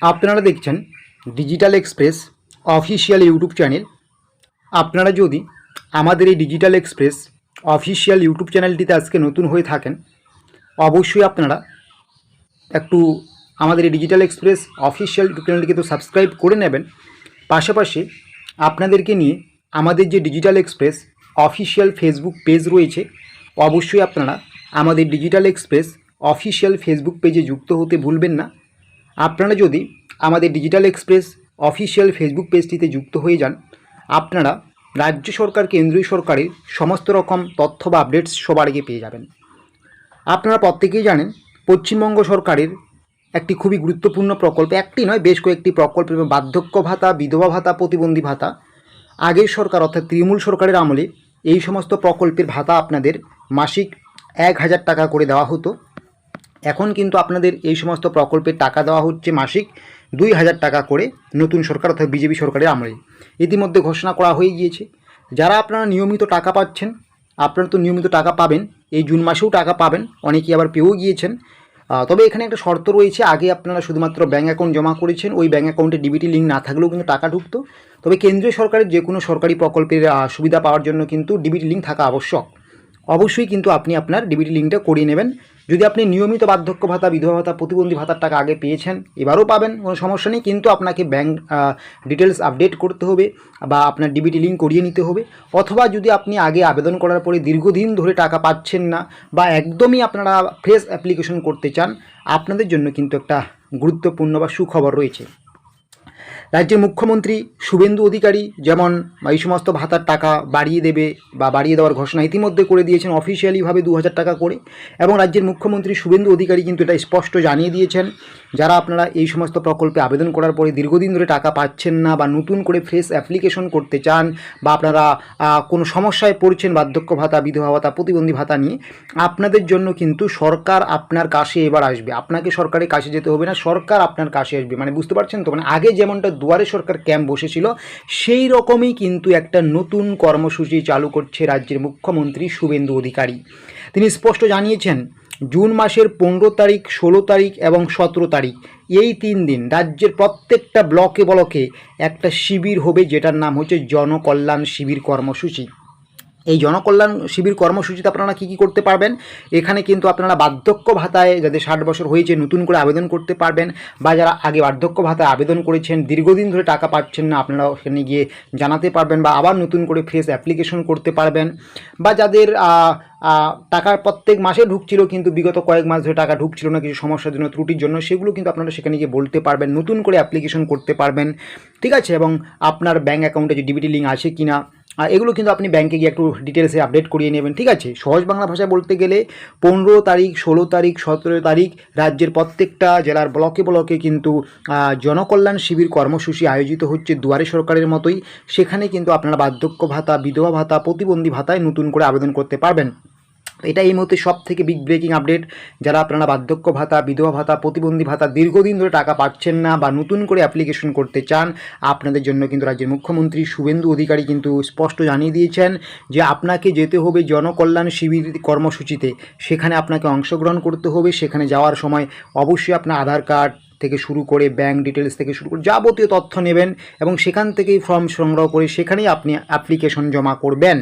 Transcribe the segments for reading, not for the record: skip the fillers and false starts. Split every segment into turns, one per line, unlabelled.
আপনারা দেখছেন digital express official YouTube channel. আপনারা যদি আমাদের এই ডিজিটাল এক্সপ্রেস অফিসিয়াল ইউটিউব চ্যানেলটিতে আজকে নতুন হয়ে থাকেন, অবশ্যই আপনারা একটু আমাদের এই ডিজিটাল এক্সপ্রেস অফিসিয়াল ইউটিউব চ্যানেলটিকে তো সাবস্ক্রাইব করে নেবেন। পাশাপাশি আপনাদেরকে নিয়ে আমাদের যে digital express official Facebook page রয়েছে, অবশ্যই আপনারা আমাদের ডিজিটাল এক্সপ্রেস অফিসিয়াল ফেসবুক পেজে যুক্ত হতে ভুলবেন না। আপনারা যদি আমাদের ডিজিটাল এক্সপ্রেস অফিসিয়াল ফেসবুক পেজটিতে যুক্ত হয়ে যান, আপনারা রাজ্য সরকার কেন্দ্রীয় সরকারের সমস্ত রকম তথ্য বা আপডেটস সবার আগে পেয়ে যাবেন। আপনারা প্রত্যেকেই জানেন পশ্চিমবঙ্গ সরকারের একটি খুবই গুরুত্বপূর্ণ প্রকল্প, একটি নয় বেশ কয়েকটি প্রকল্প, বার্ধক্য ভাতা, বিধবা ভাতা, প্রতিবন্ধী ভাতা। আগের সরকার অর্থাৎ তৃণমূল সরকারের আমলে এই সমস্ত প্রকল্পের ভাতা আপনাদের মাসিক 1000 টাকা করে দেওয়া হতো। এখন কিন্তু আপনাদের এই সমস্ত প্রকল্পের টাকা দেওয়া হচ্ছে মাসিক 2000 টাকা করে নতুন সরকার অর্থাৎ বিজেপি সরকারের আমলে। ইতিমধ্যে ঘোষণা করা হয়ে গিয়েছে। যারা আপনারা নিয়মিত টাকা পাচ্ছেন, আপনারা তো নিয়মিত টাকা পাবেন, এই জুন মাসেও টাকা পাবেন, অনেকেই আবার পেয়েও গিয়েছেন। তবে এখানে একটা শর্ত রয়েছে, আগে আপনারা শুধুমাত্র ব্যাঙ্ক অ্যাকাউন্ট জমা করেছেন, ওই ব্যাঙ্ক অ্যাকাউন্টে ডিবিটি লিঙ্ক না থাকলেও কিন্তু টাকা ঢুকতো। তবে কেন্দ্রীয় সরকারের যে কোনো সরকারি প্রকল্পের সুবিধা পাওয়ার জন্য কিন্তু ডিবিটি লিঙ্ক থাকা আবশ্যক। অবশ্যই কিন্তু আপনি আপনার ডিবিটি লিঙ্কটা করিয়ে নেবেন। যদি আপনি নিয়মিত বার্ধক্য ভাতা, বিধবা ভাতা, প্রতিবন্ধী ভাতার টাকা আগে পেয়েছেন, এবারও পাবেন, কোনো সমস্যা নেই, কিন্তু আপনাকে ব্যাঙ্ক ডিটেলস আপডেট করতে হবে বা আপনার ডিবিটি লিঙ্ক করিয়ে নিতে হবে। অথবা যদি আপনি আগে আবেদন করার পরে দীর্ঘদিন ধরে টাকা পাচ্ছেন না বা একদমই আপনারা ফ্রেশ অ্যাপ্লিকেশন করতে চান, আপনাদের জন্য কিন্তু একটা গুরুত্বপূর্ণ বা সুখবর রয়েছে। রাজ্যের মুখ্যমন্ত্রী শুভেন্দু অধিকারী যেমন এই সমস্ত ভাতার টাকা বাড়িয়ে দেবে বা বাড়িয়ে দেওয়ার ঘোষণা ইতিমধ্যে করে দিয়েছেন অফিসিয়ালিভাবে 2000 টাকা করে, এবং রাজ্যের মুখ্যমন্ত্রী শুভেন্দু অধিকারী কিন্তু এটা স্পষ্ট জানিয়ে দিয়েছেন, যারা আপনারা এই সমস্ত প্রকল্পে আবেদন করার পরে দীর্ঘদিন ধরে টাকা পাচ্ছেন না বা নতুন করে ফ্রেশ অ্যাপ্লিকেশন করতে চান বা আপনারা কোনো সমস্যায় পড়ছেন বার্ধক্য ভাতা, বিধবা ভাতা, প্রতিবন্ধী ভাতা নিয়ে, আপনাদের জন্য কিন্তু সরকার আপনার কাছে এবার আসবে। আপনাকে সরকারের কাছে যেতে হবে না, সরকার আপনার কাছে আসবে। মানে বুঝতে পারছেন তো? মানে আগে যেমনটা দুয়ারে সরকার ক্যাম্প বসেছিল, সেই রকমই কিন্তু একটা নতুন কর্মসূচি চালু করছে রাজ্যের মুখ্যমন্ত্রী শুভেন্দু অধিকারী। তিনি স্পষ্ট জানিয়েছেন, জুন মাসের 15 তারিখ, 16 তারিখ এবং 17 তারিখ এই 3 দিন রাজ্যের প্রত্যেকটা ব্লকে ব্লকে একটা শিবির হবে, যেটার নাম হচ্ছে জনকল্যাণ শিবির কর্মসূচি। এই জনকল্যাণ শিবির কর্মসূচিতে আপনারা কী কী করতে পারবেন? এখানে কিন্তু আপনারা বার্ধক্য ভাতায় যাদের 60 বছর হয়েছে নতুন করে আবেদন করতে পারবেন, বা যারা আগে বার্ধক্য ভাতায় আবেদন করেছেন দীর্ঘদিন ধরে টাকা পাচ্ছেন না, আপনারা ওখানে গিয়ে জানাতে পারবেন বা আবার নতুন করে ফ্রেশ অ্যাপ্লিকেশন করতে পারবেন, বা যাদের টাকার প্রত্যেক মাসে ঢুকছিল কিন্তু বিগত কয়েক মাস ধরে টাকা ঢুকছিল না কিছু সমস্যার জন্য, ত্রুটির জন্য, সেগুলো কিন্তু আপনারা সেখানে গিয়ে বলতে পারবেন, নতুন করে অ্যাপ্লিকেশন করতে পারবেন, ঠিক আছে? এবং আপনার ব্যাঙ্ক অ্যাকাউন্টে যে ডিবিটি লিঙ্ক আছে কি না এগুলো কিন্তু আপনি ব্যাংকে গিয়ে একটু ডিটেলসে আপডেট করিয়ে নেবেন, ঠিক আছে? সহজ বাংলা ভাষায় বলতে গেলে 15 তারিখ, 16 তারিখ, 17 তারিখ রাজ্যের প্রত্যেকটা জেলার ব্লকে ব্লকে কিন্তু জনকল্যাণ শিবির কর্মসূচি আয়োজিত হচ্ছে দুয়ারে সরকারের মতোই। সেখানে কিন্তু আপনারা বার্ধক্য ভাতা, বিধবা ভাতা, প্রতিবন্ধী ভাতায় নতুন করে আবেদন করতে পারবেন। এটা এই মুহূর্তে সব থেকে বিগ ব্রেকিং আপডেট। যারা আপনারা বার্ধক্য ভাতা, বিধবা ভাতা, প্রতিবন্ধী ভাতা দীর্ঘদিন ধরে টাকা পাচ্ছেন না বা নতুন করে অ্যাপ্লিকেশন করতে চান, আপনাদের জন্য কিন্তু রাজ্যের মুখ্যমন্ত্রী শুভেন্দু অধিকারী কিন্তু স্পষ্ট জানিয়ে দিয়েছেন যে আপনাকে যেতে হবে জনকল্যাণ শিবির কর্মসূচিতে। সেখানে আপনাকে অংশগ্রহণ করতে হবে। সেখানে যাওয়ার সময় অবশ্যই আপনার আধার কার্ড থেকে শুরু করে ব্যাঙ্ক ডিটেলস থেকে শুরু করে যাবতীয় তথ্য নেবেন এবং সেখান থেকেই ফর্ম সংগ্রহ করে সেখানেই আপনি অ্যাপ্লিকেশন জমা করবেন।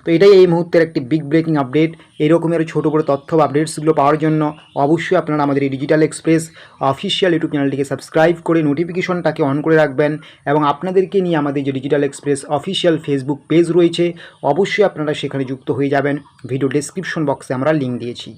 তো এটাই এই মুহূর্তের একটি বিগ ব্রেকিং আপডেট। এরকমের ছোটো বড়ো তথ্য বা আপডেটসগুলো পাওয়ার জন্য অবশ্যই আপনারা আমাদের এই ডিজিটাল এক্সপ্রেস অফিসিয়াল ইউটিউব চ্যানেলটিকে সাবস্ক্রাইব করে নোটিফিকেশনটাকে অন করে রাখবেন, এবং আপনাদেরকে নিয়ে আমাদের যে digital express official Facebook page রয়েছে অবশ্যই আপনারা সেখানে যুক্ত হয়ে যাবেন। ভিডিও ডেসক্রিপশন বক্সে আমরা লিঙ্ক দিয়েছি।